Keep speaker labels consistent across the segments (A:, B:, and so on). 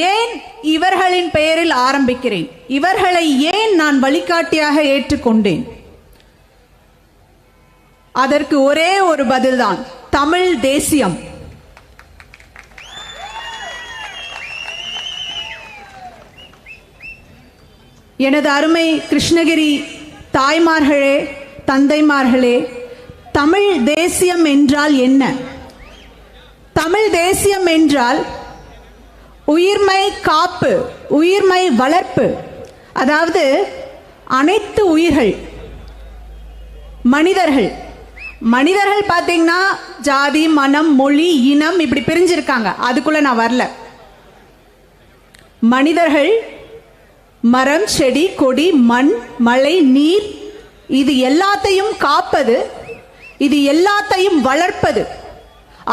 A: ஏன் இவர்களின் பெயரில் ஆரம்பிக்கிறேன்? இவர்களை ஏன் நான் வழிகாட்டியாக ஏற்றுக்கொண்டேன்? அதற்கு ஒரே ஒரு பதில்தான், தமிழ் தேசியம். எனது அருமை கிருஷ்ணகிரி தாய்மார்களே, தந்தைமார்களே, தமிழ் தேசியம் என்றால் என்ன? தமிழ் தேசியம் என்றால் உயிர்மை காப்பு, உயிர்மை வளர்ப்பு. அதாவது அனைத்து உயிர்கள், மனிதர்கள் பார்த்தீங்கன்னா ஜாதி, மனம், மொழி, இனம் இப்படி பிரிஞ்சிருக்காங்க. அதுக்குள்ள நான் வரல. மனிதர்கள், மரம், செடி, கொடி, மண், மழை, நீர், இது எல்லாத்தையும் காப்பது, இது எல்லாத்தையும் வளர்ப்பது,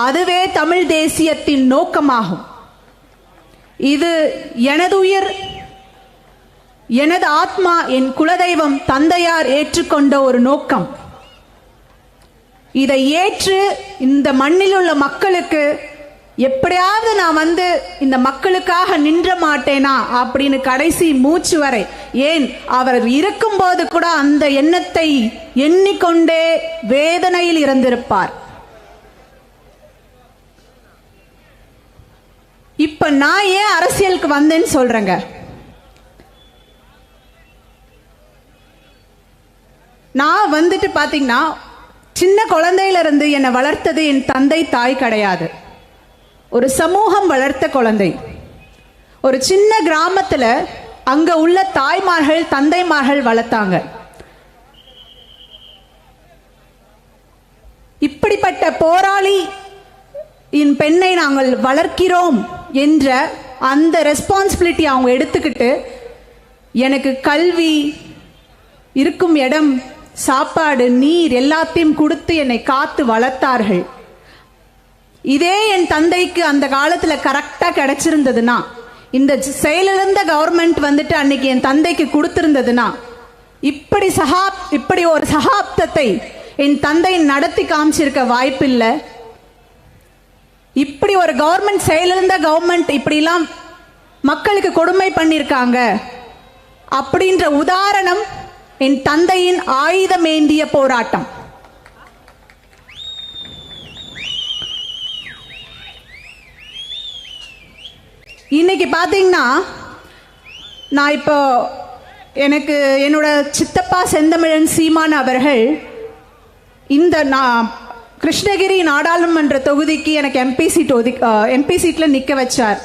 A: அதுவே தமிழ் தேசியத்தின் நோக்கமாகும். இது எனது உயிர், எனது ஆத்மா, என் குலதெய்வம் தந்தையார் ஏற்றுக்கொண்ட ஒரு நோக்கம். இதை ஏற்று இந்த மண்ணில் உள்ள மக்களுக்கு எப்படியாவது நான் இந்த மக்களுக்காக நின்ற மாட்டேனா அப்படின்னு கடைசி மூச்சு வரை, ஏன் அவர் இருக்கும்போது கூட அந்த எண்ணத்தை எண்ணிக்கொண்டே வேதனையில் இறந்திருப்பார். இப்ப நான் ஏன் அரசியலுக்கு வந்தேன்னு சொல்றேங்க. நான் பாத்தீங்கன்னா சின்ன குழந்தையில இருந்து என்னை வளர்த்தது என் தந்தை தாய் கிடையாது, ஒரு சமூகம் வளர்த்த குழந்தை. ஒரு சின்ன கிராமத்துல அங்க உள்ள தாய்மார்கள், தந்தைமார்கள் வளர்த்தாங்க. இப்படிப்பட்ட போராளி என் பெண்ணை நாங்கள் வளர்க்கிறோம் என்ற அந்த ரெஸ்பான்சிபிலிட்டி அவங்க எடுத்துக்கிட்டு எனக்கு கல்வி, இருக்கும் இடம், சாப்பாடு, நீர் எல்லாத்தையும் கொடுத்து என்னை காத்து வளர்த்தார்கள். இதே என் தந்தைக்கு அந்த காலத்துல கரெக்டா கிடைச்சிருந்ததுன்னா, இந்த செயலிழந்த கவர்மெண்ட் அன்னைக்கு என் தந்தைக்கு கொடுத்திருந்ததுன்னா, இப்படி ஒரு சகாப்தத்தை என் தந்தை நடத்தி காமிச்சிருக்க வாய்ப்பில்லை. இப்படி ஒரு கவர்மெண்ட், செயலிழந்த கவர்மெண்ட் இப்படிலாம் மக்களுக்கு கொடுமை பண்ணிருக்காங்க அப்படின்ற உதாரணம் என் தந்தையின் ஆயுதமேந்திய போராட்டம். இன்னைக்கு பாத்தீங்கன்னா நான் இப்போ எனக்கு என்னோட சித்தப்பா செந்தமிழன் சீமான் அவர்கள் இந்த கிருஷ்ணகிரி நாடாளுமன்ற தொகுதிக்கு எனக்கு எம்பி சீட்ல நிக்க வச்சார்.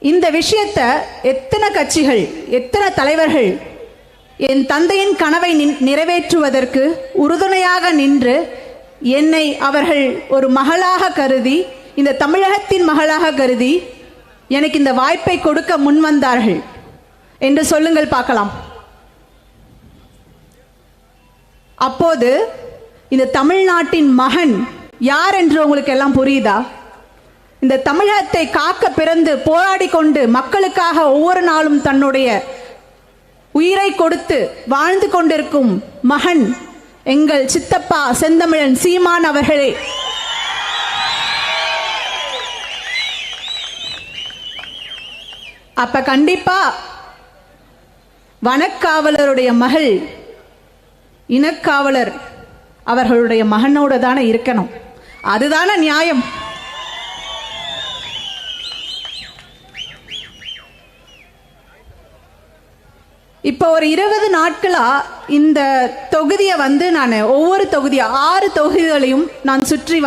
A: இந்த விஷயத்தை எத்தனை கட்சிகள், எத்தனை தலைவர்கள் என் தந்தையின் கனவை நிறைவேற்றுவதற்கு உறுதுணையாக நின்று என்னை அவர்கள் ஒரு மகளாக கருதி, இந்த தமிழகத்தின் மகளாக கருதி எனக்கு இந்த வாய்ப்பை கொடுக்க முன்வந்தார்கள் என்று சொல்லுங்கள் பார்க்கலாம். அப்போது இந்த தமிழ்நாட்டின் மகன் யார் என்று உங்களுக்கு எல்லாம் புரியுதா? இந்த தமிழகத்தை காக்க பிறந்து போராடி கொண்டு மக்களுக்காக ஒவ்வொரு நாளும் தன்னுடைய உயிரை கொடுத்து வாழ்ந்து கொண்டிருக்கும் மகன் எங்கள் சித்தப்பா செந்தமிழன் சீமான் அவர்களே. அப்ப கண்டிப்பா வனக்காவலருடைய மகள் இனக்காவலர் அவர்களுடைய மகனோட தானே இருக்கணும். அதுதானே நியாயம். இப்போ ஒரு 20 நாட்களா இந்த தொகுதியை நான் ஒவ்வொரு தொகுதியா 6 தொகுதிகளையும் நான் சுற்றி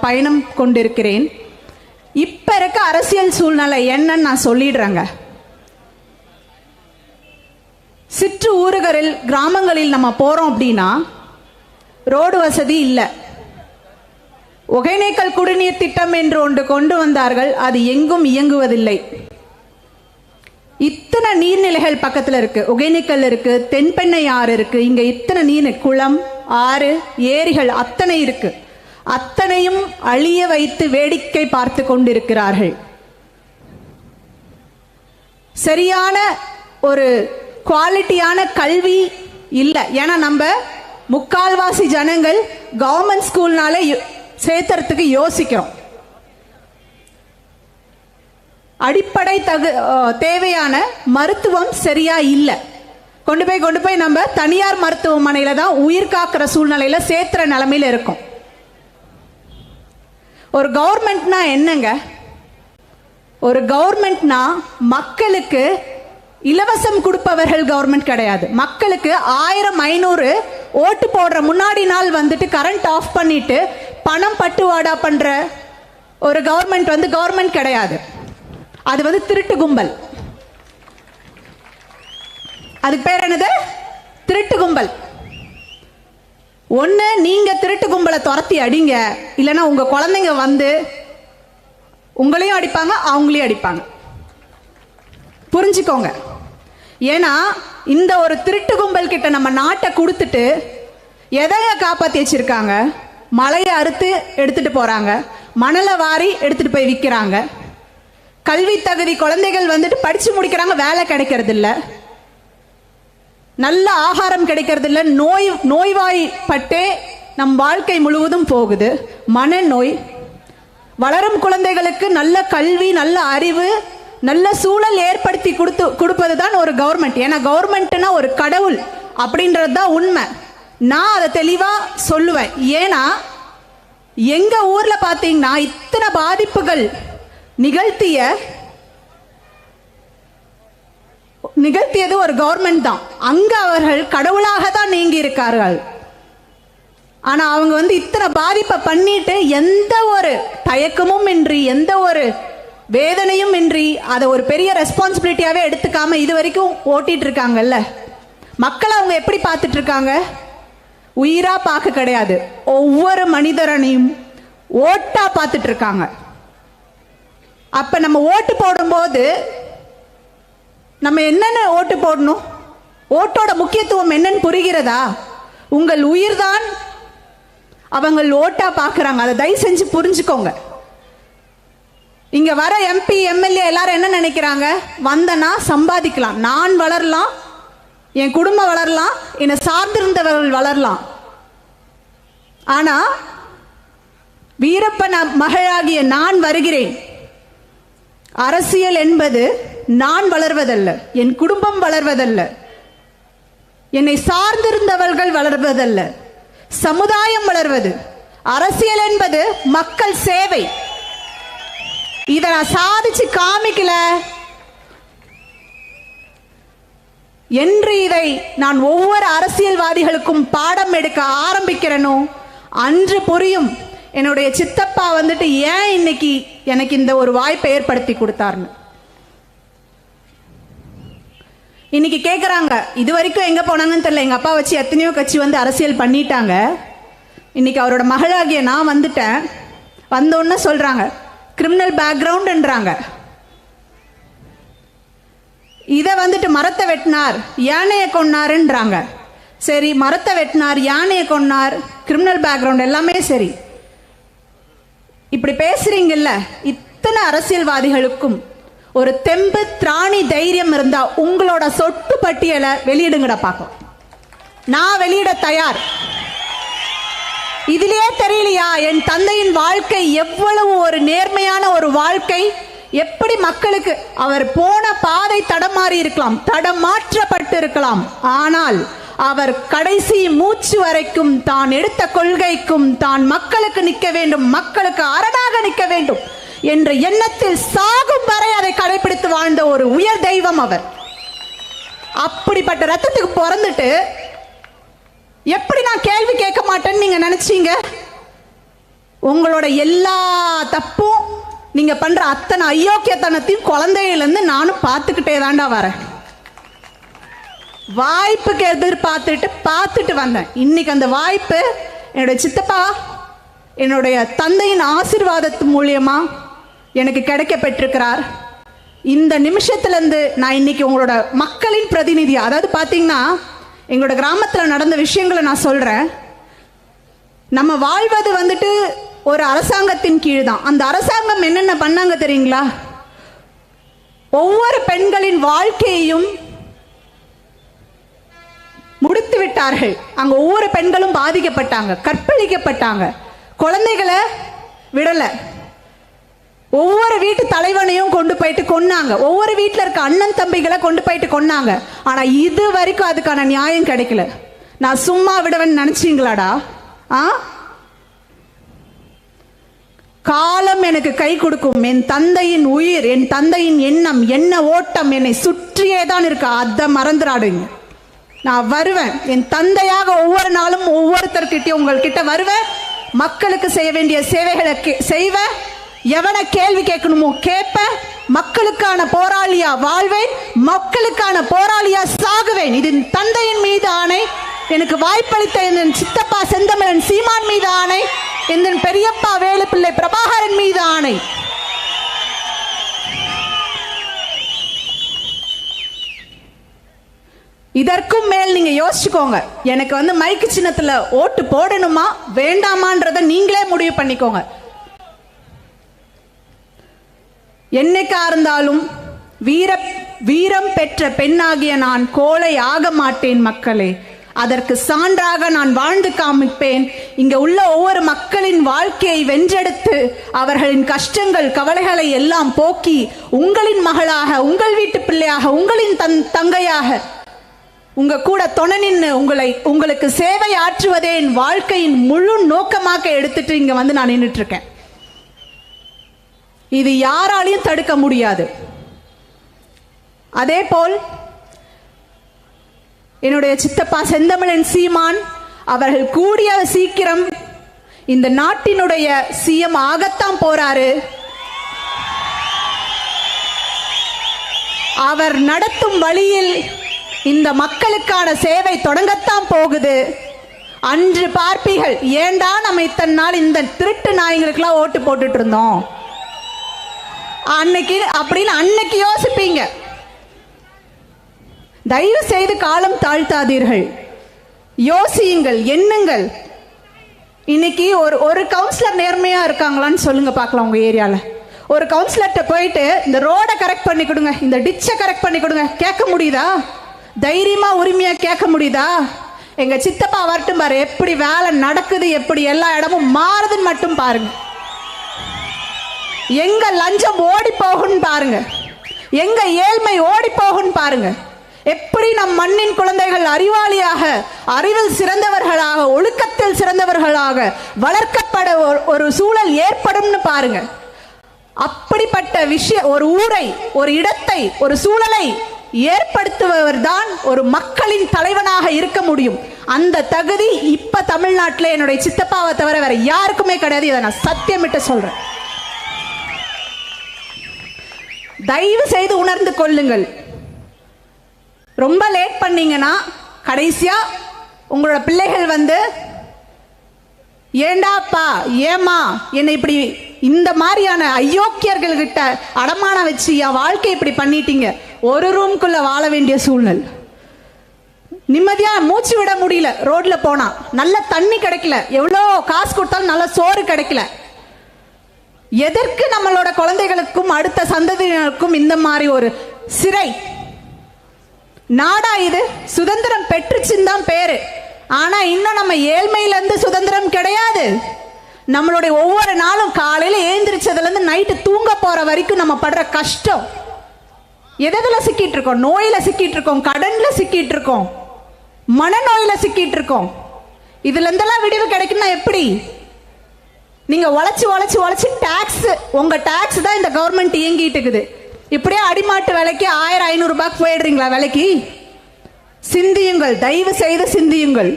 A: பயணம் கொண்டிருக்கிறேன். இப்ப இருக்க அரசியல் சூழ்நிலை என்னன்னு நான் சொல்லிடுறேங்க. சிற்று ஊர்களில், கிராமங்களில் நம்ம போறோம் அப்படின்னா ரோடு வசதி இல்லை. ஒகேனக்கல் குடிநீர் திட்டம் என்று ஒன்று கொண்டு வந்தார்கள், அது எங்கும் இயங்குவதில்லை. இத்தனை நீர்நிலைகள் பக்கத்துல இருக்கு. ஒகேனக்கல் இருக்கு, தென்பெண்ணை ஆறு இருக்கு, இங்க இத்தனை நீர், குளம், ஆறு, ஏரிகள் அத்தனை இருக்கு. அத்தனையும் அழிய வைத்து வேடிக்கை பார்த்து கொண்டிருக்கிறார்கள். சரியான ஒரு குவாலிட்டியான கல்வி இல்லை. ஏன்னா நம்ம முக்கால்வாசி ஜனங்கள் கவர்மெண்ட் ஸ்கூல்னால சேர்த்துறதுக்கு யோசிக்கிறோம். அடிப்படை தேவையான மருத்துவம் சரியா இல்லை. கொண்டு போய் நம்ம தனியார் மருத்துவமனையில தான் உயிர் காக்கிற சூழ்நிலையில சேர்த்துற நிலைமையில இருக்கும். ஒரு கவர்மெண்ட்னா என்னங்க? ஒரு கவர்மெண்ட்னா மக்களுக்கு இலவசம் கொடுப்பவர்கள் கவர்மெண்ட் கிடையாது. மக்களுக்கு 1000-500 ஓட்டு போடுற முன்னாடி நாள் வந்துட்டு கரண்ட் ஆஃப் பண்ணிட்டு பணம் பட்டுவாடா பண்ற ஒரு கவர்மெண்ட் கவர்மெண்ட் கிடையாது. அது திருட்டு கும்பல். அதுக்கு பேர் என்னது? திருட்டு கும்பல். ஒண்ணு நீங்க திருட்டு கும்பலை துரத்தி அடிங்க, இல்லைன்னா உங்க குழந்தைங்க உங்களையும் அடிப்பாங்க, அவங்களையும் அடிப்பாங்க. புரிஞ்சுக்கோங்க. ஏன்னா இந்த ஒரு திருட்டு கும்பல் கிட்ட நம்ம நாட்டை கொடுத்துட்டு எதைய காப்பாத்தி வச்சிருக்காங்க? மலையை அறுத்து எடுத்துட்டு போறாங்க, மணலை வாரி எடுத்துட்டு போய் விற்கிறாங்க. கல்வி தகுதி குழந்தைகள் படிச்சு முடிக்கிறாங்க, வேலை கிடைக்கிறது இல்லை, நல்ல ஆகாரம் கிடைக்கிறது இல்லை, நோய்வாய்ப்பட்டே நம் வாழ்க்கை முழுவதும் போகுது. மனநோய். வளரும் குழந்தைகளுக்கு நல்ல கல்வி, நல்ல அறிவு, நல்ல சூழல் ஏற்படுத்தி கொடுப்பது தான் ஒரு கவர்மெண்ட். ஏன்னா கவர்மெண்ட்னா ஒரு கடவுள் அப்படின்றது தான் உண்மை. நான் அதை தெளிவா சொல்லுவேன். ஏன்னா எங்க ஊர்ல பாத்தீங்கன்னா இத்தனை பாதிப்புகள் நிகழ்த்தியது ஒரு கவர்மெண்ட் தான். அங்க அவர்கள் கடவுளாக தான் நீங்கி இருக்கார்கள். ஆனா அவங்க இத்தனை பாதிப்பை பண்ணிட்டு எந்த ஒரு தயக்கமும் இன்றி, எந்த ஒரு வேதனையும் இன்றி, அதை ஒரு பெரிய ரெஸ்பான்சிபிலிட்டியாவே எடுத்துக்காம இது வரைக்கும் ஓட்டிட்டு இருக்காங்கல்ல. மக்களை அவங்க எப்படி பார்த்துட்டு இருக்காங்க? உயிரா பார்க்க கிடையாது, ஒவ்வொரு மனிதரனையும் ஓட்டா பார்த்துட்டு இருக்காங்க. அப்ப நம்ம ஓட்டு போடும்போது நம்ம என்னென்ன ஓட்டு போடணும்? ஓட்டோட முக்கியத்துவம் என்னன்னு புரிகிறதா? உங்கள் உயிர்தான் அவங்க ஓட்டா பார்க்கறாங்க. அதை தயவு செஞ்சு புரிஞ்சுக்கோங்க. இங்க வர எம்பி எம்எல்ஏ எல்லாரும் என்ன நினைக்கிறாங்க? வந்தனா சம்பாதிக்கலாம், நான் வளரலாம், என் குடும்பம் வளரலாம், என்னை சார்ந்திருந்தவர்கள் வளரலாம். ஆனா வீரப்பன் மகளாகிய நான் வருகிறேன். அரசியல் என்பது நான் வளர்வதல்ல, என் குடும்பம் வளர்வதல்ல, என்னை சார்ந்திருந்தவர்கள் வளர்வதல்ல, சமுதாயம் வளர்வது. அரசியல் என்பது மக்கள் சேவை. இதை நான் சாதிச்சு காமிக்கல என்று இதை நான் ஒவ்வொரு அரசியல்வாதிகளுக்கும் பாடம் எடுக்க ஆரம்பிக்கிறேனோ அன்று புரியும் என்னுடைய சித்தப்பா ஏன் இன்னைக்கு எனக்கு இந்த ஒரு வாய்ப்பை ஏற்படுத்தி கொடுத்தாருன்னு. இன்னைக்கு கேட்குறாங்க, இது வரைக்கும் எங்கே போனாங்கன்னு தெரியல, எங்கள் அப்பா வச்சு எத்தனையோ கட்சி அரசியல் பண்ணிட்டாங்க, இன்னைக்கு அவரோட மகளாகிய நான் வந்துட்டேன். வந்தோன்னு சொல்கிறாங்க கிரிமினல் பேக்ரவுண்டுன்றாங்க. இதை மரத்தை வெட்டினார், யானையை கொன்னாருன்றாங்க. சரி, மரத்தை வெட்டினார், யானையை கொன்னார், கிரிமினல் பேக்ரவுண்ட் எல்லாமே சரி. இப்படி பேசுறீங்கல்ல, இத்தனை அரசியல்வாதிகளுக்கும் ஒரு தெம்பு, திராணி, தைரியம் இருந்தா உங்களோட சொட்டு பட்டியலை வெளியிடுங்கடா பார்க்கலாம். நான் வெளியிட தயார். இதிலே தெரியலையா என் தந்தையின் வாழ்க்கை எவ்வளவு ஒரு நேர்மையான ஒரு வாழ்க்கை, எப்படி மக்களுக்கு அவர் போன பாதை தடமாறி இருக்கலாம், தடமாற்றப்பட்டு இருக்கலாம், ஆனால் அவர் கடைசி மூச்சு வரைக்கும் தான் எடுத்த கொள்கைக்கும் தான் மக்களுக்கு நிற்க வேண்டும், மக்களுக்கு அரணாக நிற்க வேண்டும் என்ற எண்ணத்தில் சாகும் வரை அதை கடைபிடித்து வாழ்ந்த ஒரு உயர் தெய்வம் அவர். அப்படிப்பட்ட ரத்தத்துக்கு பிறந்துட்டு எப்படி நான் கேள்வி கேட்க மாட்டேன்னு நீங்க நினைச்சீங்க? உங்களோட எல்லா தப்பும், நீங்க பண்ற அத்தனை அயோக்கியத்தனத்தையும் குழந்தையிலிருந்து நானும் பார்த்துக்கிட்டே தாண்டா வரேன். வாய்ப்புக்கு பார்த்துட்டு வந்தேன். இன்னைக்கு அந்த வாய்ப்பு என்னுடைய சித்தப்பா, என்னுடைய தந்தையின் ஆசீர்வாதத்து மூலியமா எனக்கு கிடைக்க பெற்றிருக்கிறார். இந்த நிமிஷத்திலிருந்து நான் இன்னைக்கு உங்களோட மக்களின் பிரதிநிதி. அதாவது பார்த்தீங்கன்னா எங்களோட கிராமத்தில் நடந்த விஷயங்களை நான் சொல்றேன். நம்ம வாழ்வது ஒரு அரசாங்கத்தின் கீழ் தான். அந்த அரசாங்கம் என்னென்ன பண்ணாங்க தெரியுங்களா? ஒவ்வொரு பெண்களின் வாழ்க்கையையும் முடித்து விட்டார்கள். அங்க ஒவ்வொரு பெண்களும் பாதிக்கப்பட்டாங்க, கற்பழிக்கப்பட்டாங்க, குழந்தைகளை விடல. ஒவ்வொரு வீட்டு தலைவனையும் கொண்டு போயிட்டு கொன்னாங்க, ஒவ்வொரு வீட்டில் இருக்க அண்ணன் தம்பிகளை கொண்டு போயிட்டு கொன்னாங்க. ஆனா இது வரைக்கும் அதுக்கான நியாயம் கிடைக்கல. நான் சும்மா விடுவேன்னு நினைச்சீங்களாடா? காலம் எனக்கு கை கொடுக்கும். என் தந்தையின் உயிர், என் தந்தையின் எண்ணம், என்ன ஓட்டம் என்னை சுற்றியே தான் இருக்கு. அதை மறந்துடாடுங்க. நான் வருவேன், என் தந்தையாக ஒவ்வொரு நாளும் ஒவ்வொருத்தர்கிட்டயும் உங்கள்கிட்ட வருவேன். மக்களுக்கு செய்ய வேண்டிய சேவைகளை செய்வேன். எவனை கேள்வி கேட்கணுமோ கேட்பேன். மக்களுக்கான போராளியா வாழ்வேன், மக்களுக்கான போராளியா சாகுவேன். இது தந்தையின் மீது ஆணை. எனக்கு வாய்ப்பளித்த என் சித்தப்பா செந்தமிழன் சீமான் மீது ஆணை. என் பெரியப்பா வேலுப்பிள்ளை பிரபாகரன் மீது ஆணை. இதற்கும் மேல் நீங்க யோசிச்சுக்கோங்க. எனக்கு மைக்கு சின்னத்துல ஓட்டு போடணுமா வேண்டாமான்றத நீங்களே முடிவு பண்ணிக்கோங்க. என்னைக்கா இருந்தாலும் வீரம் பெற்ற பெண்ணாகிய நான் கோழை ஆக மாட்டேன் மக்களே. அதற்கு சான்றாக நான் வாழ்ந்து காமிப்பேன். இங்க உள்ள ஒவ்வொரு மக்களின் வாழ்க்கையை வென்றெடுத்து அவர்களின் கஷ்டங்கள் கவலைகளை எல்லாம் போக்கி உங்களின் மகளாக, உங்கள் வீட்டு பிள்ளையாக, உங்களின் தங்கையாக உங்க கூட துணை நின்று உங்களுக்கு சேவை ஆற்றுவதே என் வாழ்க்கையின் முழு நோக்கமாக எடுத்துட்டு இங்க நான் நின்றுட்டு இருக்கேன். இது யாராலையும் தடுக்க முடியாது. அதே போல் என்னுடைய சித்தப்பா செந்தமிழன் சீமான் அவர்கள் கூடிய சீக்கிரம் இந்த நாட்டினுடைய சிஎம் ஆகத்தான் போறாரு. அவர் நடத்தும் வழியில் இந்த மக்களுக்கான சேவை தொடங்கத்தான் போகுது. அன்று பார்ப்பீர்கள், ஏண்டா நம்ம இத்தனை நாள் இந்த திருட்டு நாய்களுக்கெல்லாம் ஓட்டு போட்டுட்டு இருந்தோம் அன்னைக்கு அப்படின்னு அன்னைக்கு யோசிப்பீங்க. தயவு செய்து காலம் தாழ்த்தாதீர்கள், யோசியுங்கள், எண்ணுங்கள். இன்னைக்கு ஒரு கவுன்சிலர் நேர்மையா இருக்காங்களான்னு சொல்லுங்க பார்க்கலாம். உங்க ஏரியால ஒரு கவுன்சிலர்கிட்ட போயிட்டு இந்த ரோடை கரெக்ட் பண்ணி கொடுங்க, இந்த டிச்சை கரெக்ட் பண்ணி கொடுங்க கேட்க முடியுதா? தைரியமா உரிமையா கேட்க முடியுதா? எங்க சித்தப்பா வரட்டும் பாரு, எப்படி வேலை நடக்குது, எப்படி எல்லா இடமும் மாறுதுன்னு மட்டும் பாருங்க. எங்க லஞ்சம் ஓடி போகுன்னு பாருங்க, எங்க ஏழ்மை ஓடி போகுன்னு பாருங்க. எப்படி நம் மண்ணின் குழந்தைகள் அறிவாளியாக, அறிவில் சிறந்தவர்களாக, ஒழுக்கத்தில் சிறந்தவர்களாக வளர்க்கப்பட ஒரு சூழல் ஏற்படும்னு பாருங்க. அப்படிப்பட்ட ஒரு ஊரை, ஒரு இடத்தை, ஒரு சூழலை ஏற்படுத்துபவர் தான் ஒரு மக்களின் தலைவனாக இருக்க முடியும். அந்த தகுதி இப்ப தமிழ்நாட்டில் என்னுடைய சித்தப்பாவை தவிர வேற யாருக்குமே கிடையாது. இதை நான் சத்தியமிட்டு சொல்றேன். தயவு செய்து உணர்ந்து கொள்ளுங்கள். ரொம்ப லேட் பண்ணீங்கன்னா கடைசியா உங்களோட பிள்ளைகள் ஏண்டாப்பா ஏமா என்னை இப்படி இந்த மாதிரியான அயோக்கியர்கள் கிட்ட அடமான வச்சு என் வாழ்க்கை இப்படி பண்ணிட்டீங்க. ஒரு ரூம்குள்ள வாழ வேண்டிய சூழ்நிலை, நிம்மதியா மூச்சு விட முடியல, ரோட்ல போனா நல்ல தண்ணி கிடைக்கல, எவ்வளோ காசு கொடுத்தாலும் நல்ல சோறு கிடைக்கல. எதற்கு நம்மளோட குழந்தைகளுக்கும் அடுத்த சந்ததியினருக்கும் இந்த மாதிரி ஒரு சிறை நாடா? இது சுதந்திரம் பெற்றுச்சுன்னு தான் பேரு. ஆனா இன்னும் நம்ம ஏழ்மையில இருந்து சுதந்திரம் கிடையாது. நம்மளுடைய ஒவ்வொரு நாளும் காலையில ஏந்திரிச்சதுல இருந்து நைட்டு தூங்க போற வரைக்கும் நம்ம படுற கஷ்டம். எதுல சிக்கிட்டு இருக்கோம்? நோயில சிக்கிட்டு இருக்கோம், கடன்ல சிக்கிட்டு இருக்கோம், மனநோயில சிக்கிட்டு இருக்கோம். இதுல இருந்தெல்லாம் விடிவு கிடைக்குன்னா எப்படி? நீங்க உழைச்சு உழைச்சு உழைச்சு டாக்ஸ், உங்க டாக்ஸ் தான் இந்த கவர்மெண்ட் இயங்கிட்டு இருக்குது. இப்படியே அடிமாட்டு விலைக்கு 1500 ரூபாய்க்கு போயிடுறீங்களா விலைக்கு? சிந்தியுங்கள், தயவு செய்து சிந்தியுங்கள்.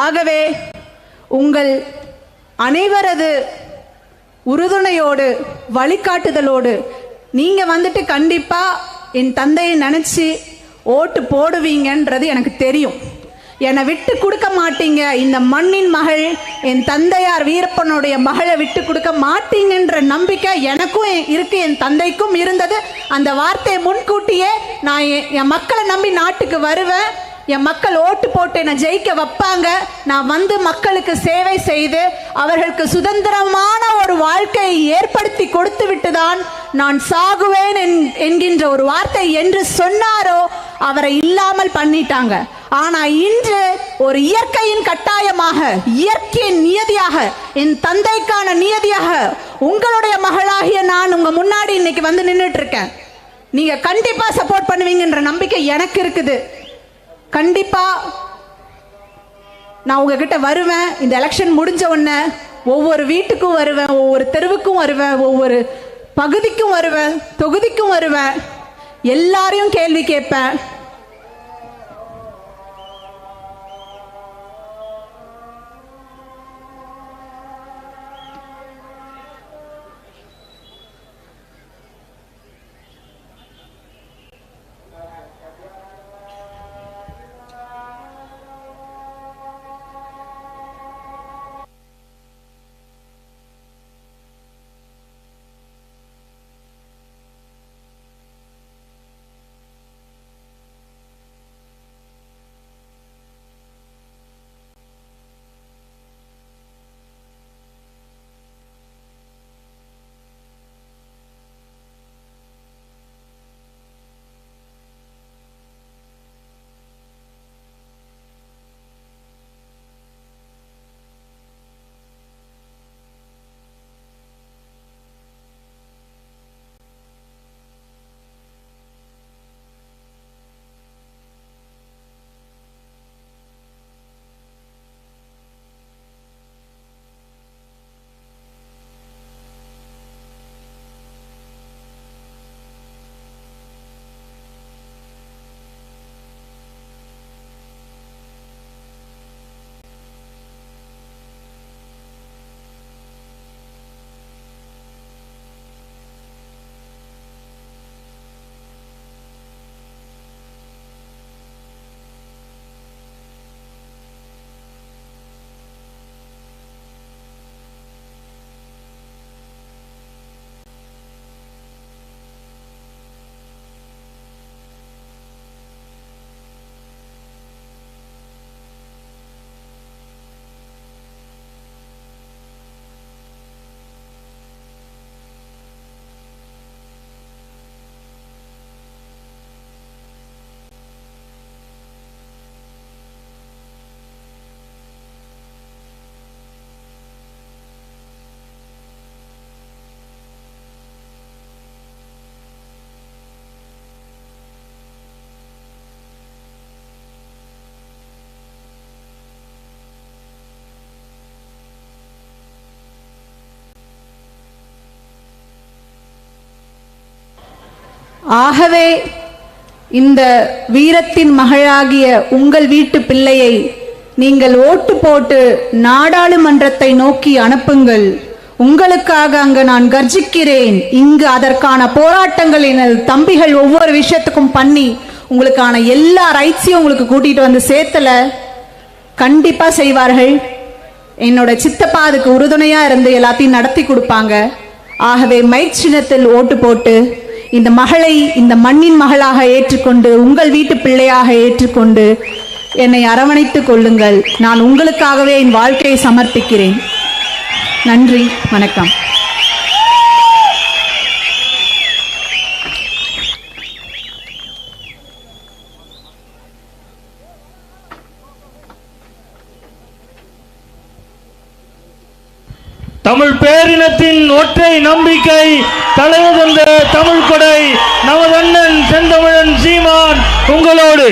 A: ஆகவே உங்கள் அனைவரது உறுதுணையோடு வழிகாட்டுதலோடு நீங்க கண்டிப்பா என் தந்தையை நினைச்சு ஓட்டு போடுவீங்கன்றது எனக்கு தெரியும். என்னை விட்டு கொடுக்க மாட்டீங்க. இந்த மண்ணின் மகள், என் தந்தையார் வீரப்பனுடைய மகளை விட்டு கொடுக்க மாட்டீங்கன்ற நம்பிக்கை எனக்கும் இருக்கு, என் தந்தைக்கும் இருந்தது. அந்த வார்த்தையை முன்கூட்டியே நான் என் மக்களை நம்பி நாட்டுக்கு வருவேன். என் மக்கள் ஓட்டு போட்டு என்னை ஜெயிக்க வைப்பாங்க. நான் மக்களுக்கு சேவை செய்து அவர்களுக்கு சுதந்திரமான ஒரு வாழ்க்கையை ஏற்படுத்தி கொடுத்து விட்டுதான் நான் சாகுவேன் என்கின்ற ஒரு வார்த்தை என்று சொன்னாரோ அவரை இல்லாமல் பண்ணிட்டாங்க. ஆனா இன்று ஒரு இயற்கையின் கட்டாயமாக, இயற்கையின் நியதியாக, என் தந்தைக்கான நியதியாக உங்களுடைய மகளாகிய நான் உங்க முன்னாடி இன்னைக்கு வந்து நின்றுட்டு இருக்கேன். நீங்க கண்டிப்பா சப்போர்ட் பண்ணுவீங்கன்ற நம்பிக்கை எனக்கு இருக்குது. கண்டிப்பா நான் உங்ககிட்ட வருவேன். இந்த எலெக்ஷன் முடிஞ்ச உடனே ஒவ்வொரு வீட்டுக்கும் வருவேன், ஒவ்வொரு தெருவுக்கும் வருவேன், ஒவ்வொரு பகுதிக்கும் வருவேன், தொகுதிக்கும் வருவேன், எல்லாரையும் கேள்வி கேட்பேன். ஆகவே இந்த வீரத்தின் மகளாகிய உங்கள் வீட்டு பிள்ளையை நீங்கள் ஓட்டு போட்டு நாடாளுமன்றத்தை நோக்கி அனுப்புங்கள். உங்களுக்காக அங்கு நான் கர்ஜிக்கிறேன். இங்கு அதற்கான போராட்டங்கள் எனது தம்பிகள் ஒவ்வொரு விஷயத்துக்கும் பண்ணி உங்களுக்கான எல்லா ரைட்ஸையும் உங்களுக்கு கூட்டிட்டு வந்து சேர்த்தல. கண்டிப்பா செய்வார்கள். என்னோட சித்தப்பா அதுக்கு உறுதுணையா இருந்து எல்லாத்தையும் நடத்தி கொடுப்பாங்க. ஆகவே மைக் சின்னத்தில் ஓட்டு போட்டு இந்த மகளை இந்த மண்ணின் மகளாக ஏற்றுக்கொண்டு உங்கள் வீட்டு பிள்ளையாக ஏற்றுக்கொண்டு என்னை அரவணைத்துக் கொள்ளுங்கள். நான் உங்களுக்காகவே என் வாழ்க்கையை சமர்ப்பிக்கிறேன். நன்றி, வணக்கம்.
B: தமிழ் பேரினத்தின் ஒற்றை நம்பிக்கை தலைவந்த தமிழ் கொடை நமது அண்ணன் செந்தமிழன் சீமான் உங்களோடு.